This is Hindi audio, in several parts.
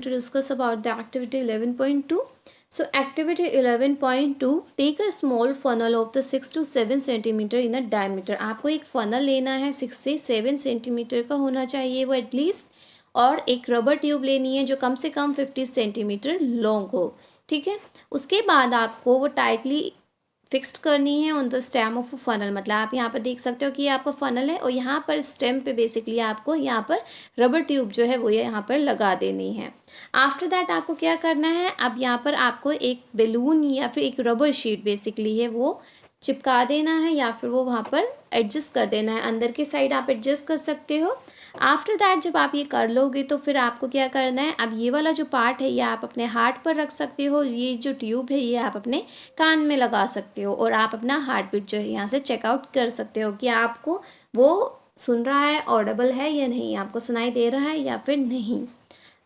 To discuss about the activity 11.2. So activity 11.2, take a small funnel of the 6 to 7 centimetre in a diameter. आपको एक funnel लेना है 6 से 7 सेंटीमीटर का होना चाहिए वो एटलीस्ट, और एक रबर ट्यूब लेनी है जो कम से कम 50 सेंटीमीटर लॉन्ग हो. ठीक है. उसके बाद आपको वो टाइटली फिक्स्ड करनी है on the stem of a funnel. मतलब आप यहाँ पर देख सकते हो कि ये आपका फनल है और यहाँ पर स्टेम पे बेसिकली आपको यहाँ पर रबर ट्यूब जो है वो यहाँ पर लगा देनी है. आफ्टर दैट आपको क्या करना है, अब यहाँ पर आपको एक बैलून या फिर एक रबर शीट बेसिकली है वो चिपका देना है या फिर वो वहाँ पर एडजस्ट कर देना है. अंदर की साइड आप एडजस्ट कर सकते हो. आफ्टर दैट जब आप ये कर लोगे तो फिर आपको क्या करना है, अब ये वाला जो पार्ट है ये आप अपने हार्ट पर रख सकते हो. ये जो ट्यूब है ये आप अपने कान में लगा सकते हो और आप अपना हार्ट बीट जो है यहाँ से चेकआउट कर सकते हो कि आपको वो सुन रहा है, ऑडिबल है या नहीं, आपको सुनाई दे रहा है या फिर नहीं.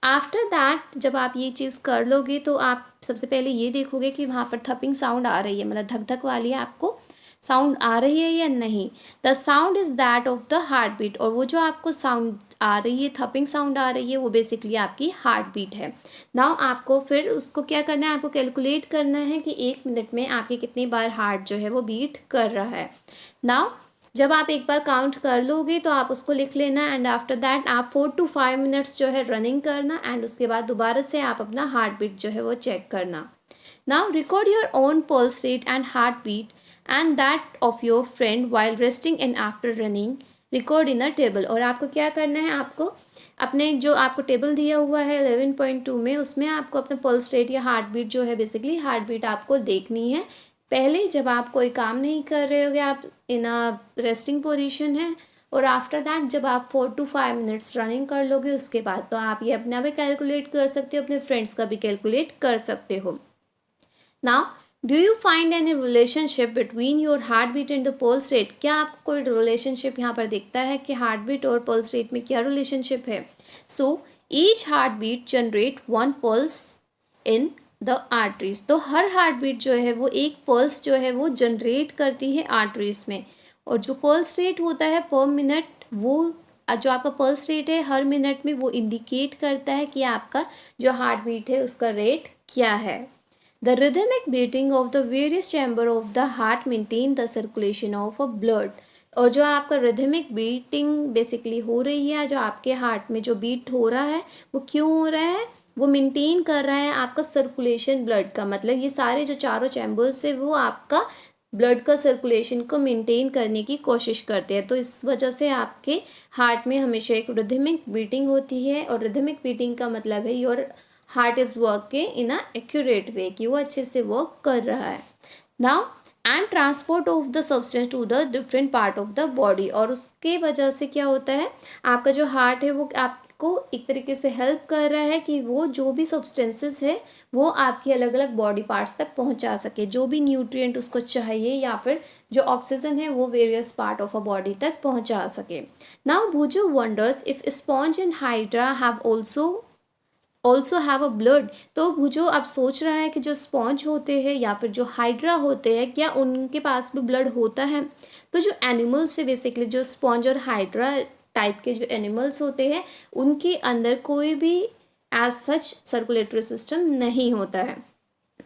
आफ्टर दैट जब आप ये चीज़ कर लोगे तो आप सबसे पहले ये देखोगे कि वहाँ पर थपिंग साउंड आ रही है, मतलब धक धक वाली आपको साउंड आ रही है या नहीं. The sound is that of the heart beat, और वो जो आपको साउंड आ रही है, थपिंग साउंड आ रही है, वो बेसिकली आपकी हार्ट बीट है. नाउ आपको फिर उसको क्या करना है, आपको कैलकुलेट करना है कि 1 मिनट में आपकी कितनी बार हार्ट जो है वो बीट कर रहा है. नाउ जब आप एक बार काउंट कर लोगे तो आप उसको लिख लेना एंड आफ्टर दैट आप 4 to 5 मिनट्स जो है रनिंग करना एंड उसके बाद दोबारा से आप अपना हार्ट बीट जो है वो चेक करना. Now record your own pulse rate and heart beat and that of your friend while resting and after running. Record in a table. और आपको क्या करना है, आपको अपने जो आपको टेबल दिया हुआ है 11.2 में, उसमें आपको अपना पल्स रेट या हार्ट बीट जो है बेसिकली हार्ट बीट आपको देखनी है. पहले जब आप कोई काम नहीं कर रहे होगे, आप इन अ रेस्टिंग पोजीशन है, और आफ्टर दैट जब आप 4 to 5 मिनट्स रनिंग कर लोगे उसके बाद तो आप ये अपना भी कैलकुलेट कर सकते हो, अपने फ्रेंड्स का भी कैलकुलेट कर सकते हो. Now do you find any relationship between your heart beat and the pulse rate. क्या आपको कोई रिलेशनशिप यहाँ पर दिखता है कि हार्ट बीट और पल्स रेट में क्या रिलेशनशिप है. So each heart beat generate 1 pulse in the arteries. तो हर हार्ट बीट जो है वो एक पल्स जो है वो जनरेट करती है आर्टरीज में. और जो पल्स रेट होता है पर मिनट, वो जो आपका पल्स रेट है हर मिनट में वो इंडिकेट करता है कि आपका जो हार्ट बीट है उसका रेट क्या है. The rhythmic beating of the various chamber of the heart maintain the circulation of a blood. और जो आपका rhythmic beating बेसिकली हो रही है, जो आपके हार्ट में जो बीट हो रहा है वो क्यों हो रहा है, वो मेंटेन कर रहा है आपका सर्कुलेशन ब्लड का. मतलब ये सारे जो चारों चैम्बर्स है वो आपका ब्लड का सर्कुलेशन को मेंटेन करने की कोशिश करते हैं. तो इस वजह से आपके हार्ट में हमेशा एक रिदमिक बीटिंग होती है, और रिदमिक बीटिंग का मतलब है your heart is working in a accurate way, कि वो अच्छे से वर्क कर रहा है. Now and transport of the substance to the different part of the body. और उसके वजह से क्या होता है, आपका जो हार्ट है वो आपको एक तरीके से हेल्प कर रहा है कि वो जो भी सब्सटेंसेस है वो आपकी अलग अलग बॉडी पार्ट्स तक पहुंचा सके, जो भी न्यूट्रिएंट उसको चाहिए या फिर जो ऑक्सीजन है वो various part of a body तक पहुंचा सके. नाउ भुजो wonders if sponge and hydra have also have a blood. तो भुजो अब सोच रहा है कि जो स्पॉन्ज होते हैं या फिर जो हाइड्रा होते हैं क्या उनके पास भी ब्लड होता है. तो जो एनिमल्स है बेसिकली, जो स्पॉन्ज और हाइड्रा टाइप के जो एनिमल्स होते हैं उनके अंदर कोई भी एज सच सर्कुलेटरी सिस्टम नहीं होता है.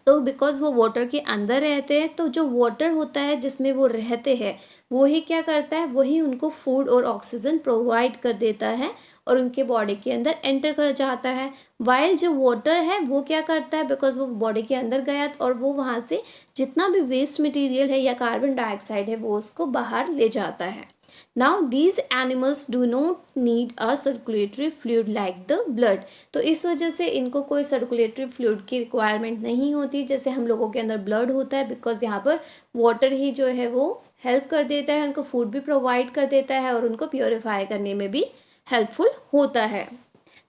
तो बिकॉज वो वाटर के अंदर रहते हैं, तो जो वाटर होता है जिसमें वो रहते हैं वही क्या करता है, वही उनको फूड और ऑक्सीजन प्रोवाइड कर देता है और उनके बॉडी के अंदर एंटर कर जाता है. वाइल जो वाटर है वो क्या करता है, बिकॉज वो बॉडी के अंदर गया और वो वहाँ से जितना भी वेस्ट मटेरियल है या कार्बन डाइऑक्साइड है वो उसको बाहर ले जाता है. Now these animals do not need a circulatory fluid like the blood. तो इस वजह से इनको कोई सर्कुलेटरी फ्लूइड की रिक्वायरमेंट नहीं होती जैसे हम लोगों के अंदर ब्लड होता है, बिकॉज यहाँ पर वाटर ही जो है वो हेल्प कर देता है, उनको फूड भी प्रोवाइड कर देता है और उनको प्योरीफाई करने में भी हेल्पफुल होता है.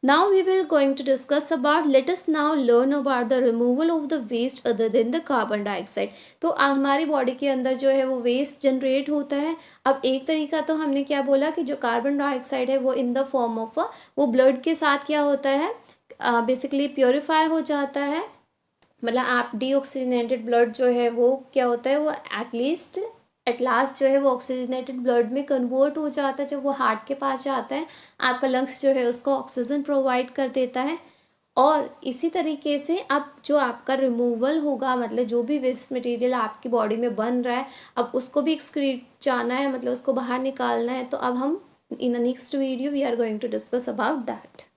Now we will going to discuss about, let us now learn about the removal of the waste other than the carbon dioxide. तो हमारी बॉडी के अंदर जो है वो वेस्ट जनरेट होता है. अब एक तरीका तो हमने क्या बोला कि जो कार्बन डाइऑक्साइड है वो इन द फॉर्म ऑफ वो ब्लड के साथ क्या होता है, बेसिकली प्योरीफाई हो जाता है. मतलब आप डीऑक्सीजनेटेड ब्लड जो है वो क्या होता है, वो एट लास्ट जो है वो ऑक्सीजनेटेड ब्लड में कन्वर्ट हो जाता है. जब वो हार्ट के पास जाता है आपका लंग्स जो है उसको ऑक्सीजन प्रोवाइड कर देता है और इसी तरीके से अब जो आपका रिमूवल होगा, मतलब जो भी वेस्ट मटेरियल आपकी बॉडी में बन रहा है, अब उसको भी एक्सक्रीट जाना है, मतलब उसको बाहर निकालना है। तो अब हम in the next video we are going to discuss about that.